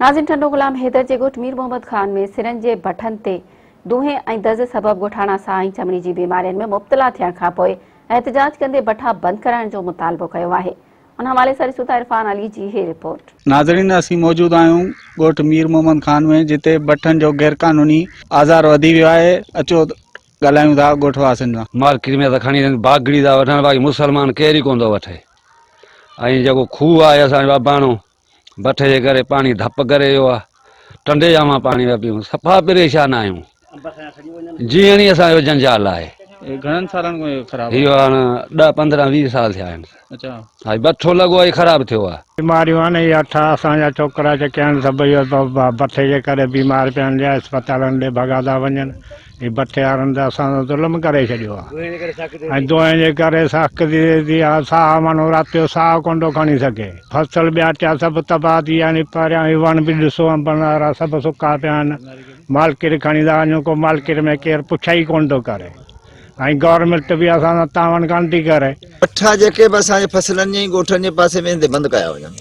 नाज़िन ठंडो गुलाम हैदर जे ॻोठ मीर मोहम्मद खान में सिरनि जे भठनि ते दूंहें ऐं दज़ सबबि ॻोठाणा सां ऐं चमड़ी जी बीमारियुनि में मुब्तला थियण खां पोइ एहतिजाज कंदे भठा बंदि कराइण जो मुतालबो कयो आहे। उन हवाले सां ॾिसूं था इरफान अली जी ही रिपोर्ट। नाज़रीन, असीं मौजूद आहियूं ॻोठ मीर मोहम्मद खान में, जिते भठनि जो गैर कानूनी आज़ार वधी वियो आहे। अचो ॻाल्हायूं था ॻोठ वासियुनि सां। मार्केट में त खणी बागड़ी था वठनि, बाक़ी मुसलमान केर ई कोन थो वठे। ऐं जेको खूह आहे असांजो बाबाणो, भठे जे करे पाणी धप करे वियो आहे। टंडे जा मां पाणी पिया पियूं, सफ़ा परेशान आहियूं। जीअं ई असांजो जंजाल आहे। घणनि सालनि खां ख़राब इहो हाणे 10, 15, 20 साल थिया आहिनि। अच्छा, हा, बठो लॻो आहे, ख़राबु थियो आहे। बीमारियूं आहिनि, इहे अठ असांजा छोकिरा जेके आहिनि सभु इहो भठे जे करे बीमार पिया आहिनि, अस्पतालनि ॾे भॻा था वञनि। हीअ भठे वारनि त असांजो ज़ुल्म करे छॾियो आहे। ऐं दुआनि जे करे सख़्ती आहे, साहु माण्हू राति जो साहु कोन थो खणी सघे। फसल ॿिया टिया सभु तबाह थी विया आहिनि। परियां वण बि ॾिसो अंबनि वारा सभु सुका पिया आहिनि। मार्केट खणी था वञूं, को मार्केट में केरु पुछा ई कोन थो करे। ऐं गवर्नमेंट बि असां सां तावण कान थी करे। भठा जेके बि असांजे फसलनि जी ॻोठनि जे पासे में बंदि कया वञनि,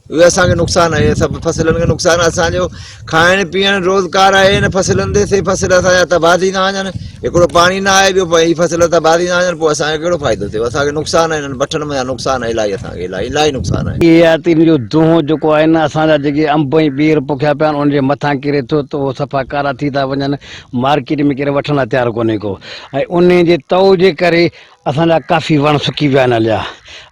उहे असांखे नुक़सानु आहे। सभु फसलनि खे नुक़सानु आहे। असांजो खाइण पीअण रोज़गार आहे हिन फसलनि ते। से फसल असांजा तबाह थी था वञनि। हिकिड़ो पाणी न आहे, ॿियो हीअ फसल तबाह थी था वञनि, पोइ असांखे कहिड़ो फ़ाइदो थियो? असांखे नुक़सानु आहे, हिननि भठनि में नुक़सानु आहे इलाही, असांखे इलाही नुक़सानु आहे। इहे तीन जो दूंहों जेको आहे न, असांजा जेके अंब ऐं ॿीर पोखिया पिया आहिनि, उनजे मथां किरे थो त उहो सफ़ा कारा थी था वञनि। मार्केट में केरु वठण लाइ तयारु कोन्हे को। ऐं उन जे तओ जे करे असांजा काफ़ी वण सुकी विया आहिनि हलिया।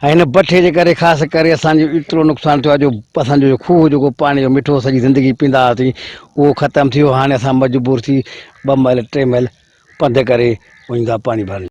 ऐं हिन भठे जे करे ख़ासि करे असांजो एतिरो नुक़सानु थियो आहे जो असांजो खूह जेको पाणी जो मिठो सॼी ज़िंदगी पींदा हुआसीं, उहो ख़तमु थियो। हाणे असां मजबूर थी 2 मील 3 मील पंधु करे वञूं था पाणी भरणु।